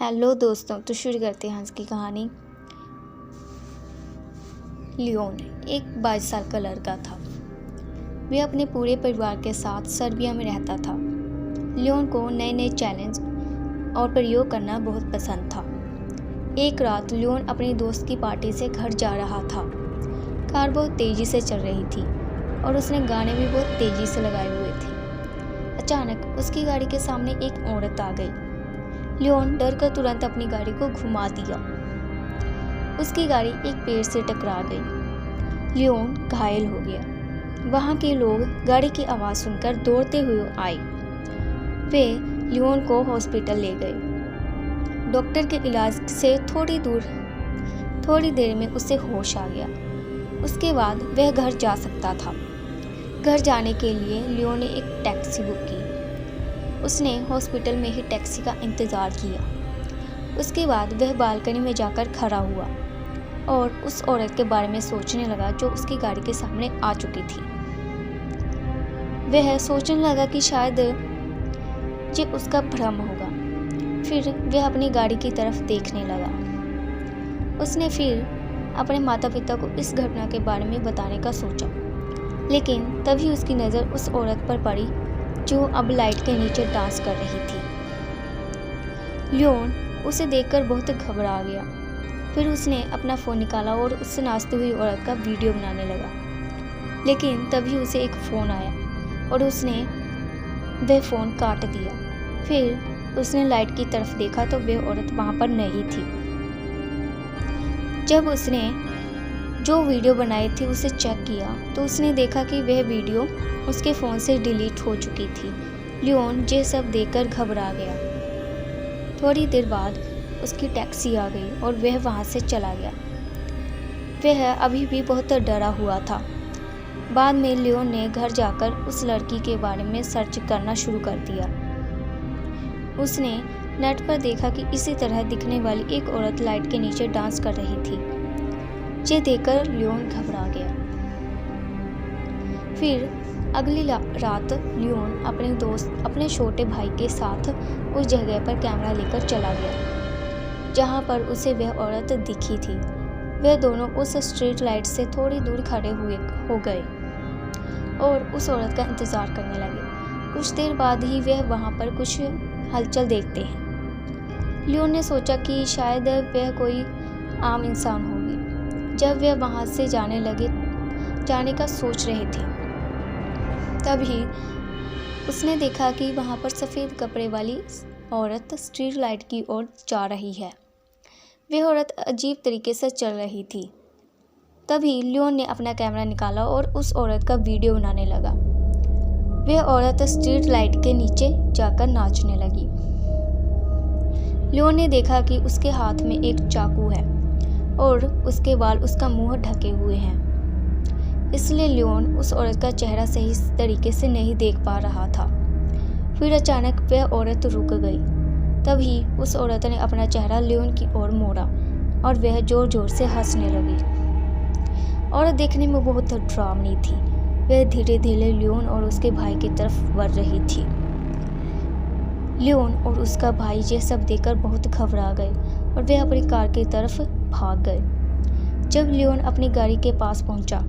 Hello दोस्तों, तो शुरू करते हैं आज की कहानी। लियोन एक 22 साल का लड़का था। वह अपने पूरे परिवार के साथ सर्बिया में रहता था। लियोन को नए नए चैलेंज और प्रयोग करना बहुत पसंद था। एक रात लियोन अपने दोस्त की पार्टी से घर जा रहा था। कार बहुत तेज़ी से चल रही थी और उसने गाने भी बहुत तेज़ी से लगाए हुए थे। अचानक उसकी गाड़ी के सामने एक औरत आ गई। लियोन डर कर तुरंत अपनी गाड़ी को घुमा दिया। उसकी गाड़ी एक पेड़ से टकरा गई। लियोन घायल हो गया। वहाँ के लोग गाड़ी की आवाज़ सुनकर दौड़ते हुए आए। वे लियोन को हॉस्पिटल ले गए। डॉक्टर के इलाज से थोड़ी देर में उसे होश आ गया। उसके बाद वह घर जा सकता था। घर जाने के लिए लियोन ने एक टैक्सी बुक की। उसने हॉस्पिटल में ही टैक्सी का इंतज़ार किया। उसके बाद वह बालकनी में जाकर खड़ा हुआ और उस औरत के बारे में सोचने लगा जो उसकी गाड़ी के सामने आ चुकी थी। वह सोचने लगा कि शायद ये उसका भ्रम होगा। फिर वह अपनी गाड़ी की तरफ देखने लगा। उसने फिर अपने माता पिता को इस घटना के बारे में बताने का सोचा, लेकिन तभी उसकी नज़र उस औरत पर पड़ी जो अब लाइट के नीचे डांस कर रही थी। लियोन उसे देखकर बहुत घबरा गया। फिर उसने अपना फ़ोन निकाला और उससे नाचती हुई औरत का वीडियो बनाने लगा। लेकिन तभी उसे एक फ़ोन आया और उसने वह फ़ोन काट दिया। फिर उसने लाइट की तरफ देखा तो वह औरत वहाँ पर नहीं थी। जब उसने जो वीडियो बनाई थी उसे चेक किया तो उसने देखा कि वह वीडियो उसके फ़ोन से डिलीट हो चुकी थी। लियोन ये सब देखकर घबरा गया। थोड़ी देर बाद उसकी टैक्सी आ गई और वह वहाँ से चला गया। वह अभी भी बहुत डरा हुआ था। बाद में लियोन ने घर जाकर उस लड़की के बारे में सर्च करना शुरू कर दिया। उसने नेट पर देखा कि इसी तरह दिखने वाली एक औरत लाइट के नीचे डांस कर रही थी। ये देखकर लियोन घबरा गया। फिर अगली रात लियोन अपने छोटे भाई के साथ उस जगह पर कैमरा लेकर चला गया जहाँ पर उसे वह औरत दिखी थी। वह दोनों उस स्ट्रीट लाइट से थोड़ी दूर खड़े हो गए और उस औरत का इंतज़ार करने लगे। कुछ देर बाद ही वह वहाँ पर कुछ हलचल देखते हैं। लियोन ने सोचा कि शायद वह कोई आम इंसान होगी। जब वह वहाँ से जाने का सोच रहे थे तभी उसने देखा कि वहाँ पर सफ़ेद कपड़े वाली औरत स्ट्रीट लाइट की ओर जा रही है। वह औरत अजीब तरीके से चल रही थी। तभी लियोन ने अपना कैमरा निकाला और उस औरत का वीडियो बनाने लगा। वह औरत स्ट्रीट लाइट के नीचे जाकर नाचने लगी। लियोन ने देखा कि उसके हाथ में एक चाकू है और उसके बाल उसका मुंह ढके हुए हैं। इसलिए लियोन उस औरत का चेहरा सही तरीके से नहीं देख पा रहा था। फिर अचानक वह औरत रुक गई। तभी उस औरत ने अपना चेहरा लियोन की ओर मोड़ा और वह जोर जोर से हंसने लगी। औरत देखने में बहुत डरावनी थी। वह धीरे धीरे लियोन और उसके भाई की तरफ बढ़ रही थी। लियोन और उसका भाई ये सब देखकर बहुत घबरा गए और वे अपनी कार की तरफ भाग गए। जब लियोन अपनी गाड़ी के पास पहुंचा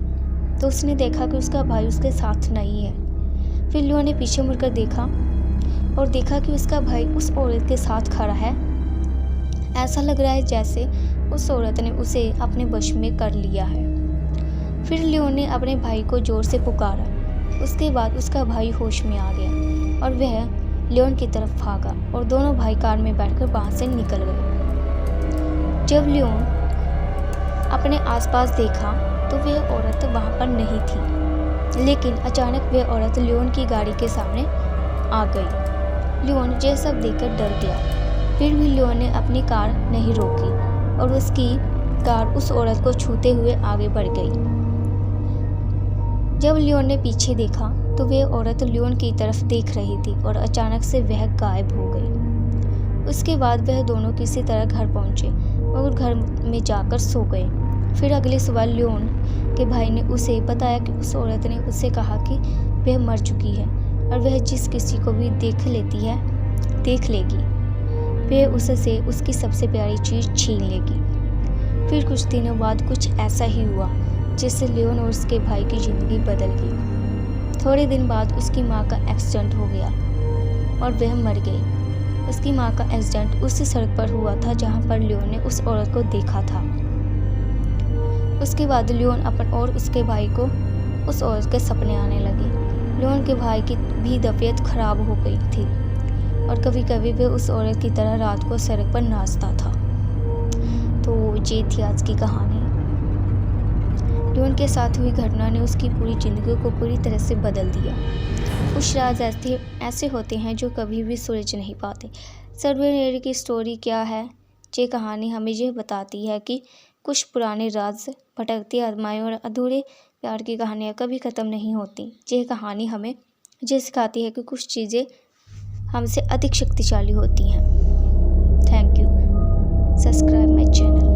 तो उसने देखा कि उसका भाई उसके साथ नहीं है। फिर लियोन ने पीछे मुड़कर देखा और देखा कि उसका भाई उस औरत के साथ खड़ा है। ऐसा लग रहा है जैसे उस औरत ने उसे अपने वश में कर लिया है। फिर लियोन ने अपने भाई को जोर से पुकारा। उसके बाद उसका भाई होश में आ गया और वह लियोन की तरफ भागा और दोनों भाई कार में बैठकर वहाँ से निकल गए। जब लियोन अपने आसपास देखा तो वह औरत वहाँ पर नहीं थी, लेकिन अचानक वह औरत लियोन की गाड़ी के सामने आ गई। लियोन ये सब देखकर डर गया। फिर भी लियोन ने अपनी कार नहीं रोकी और उसकी कार उस औरत को छूते हुए आगे बढ़ गई। जब लियोन ने पीछे देखा तो वह औरत लियोन की तरफ देख रही थी और अचानक से वह गायब हो गई। उसके बाद वह दोनों किसी तरह घर पहुंचे और घर में जाकर सो गए। फिर अगली सुबह लियोन के भाई ने उसे बताया कि उस औरत ने उससे कहा कि वह मर चुकी है और वह जिस किसी को भी देख लेगी। वह उससे उसकी सबसे प्यारी चीज़ छीन लेगी। फिर कुछ दिनों बाद कुछ ऐसा ही हुआ जिससे लियोन और उसके भाई की ज़िंदगी बदल गई। थोड़े दिन बाद उसकी माँ का एक्सीडेंट हो गया और वह मर गई। उसकी माँ का एक्सीडेंट उस सड़क पर हुआ था जहाँ पर लियोन ने उस औरत को देखा था। उसके बाद लियोन और उसके भाई को उस औरत के सपने आने लगे। लियोन के भाई की भी तबीयत खराब हो गई थी और कभी कभी वह उस औरत की तरह रात को सड़क पर नाचता था। तो ये थी आज की कहानी। लियोन के साथ हुई घटना ने उसकी पूरी ज़िंदगी को पूरी तरह से बदल दिया। कुछ राज ऐसे होते हैं जो कभी भी सुलझ नहीं पाते। सर्वेनियर की स्टोरी क्या है? ये कहानी हमें यह बताती है कि कुछ पुराने राज, भटकती आत्माएं और अधूरे प्यार की कहानियाँ कभी ख़त्म नहीं होती। यह कहानी हमें ये सिखाती है कि कुछ चीज़ें हमसे अधिक शक्तिशाली होती हैं। Thank you. Subscribe my channel.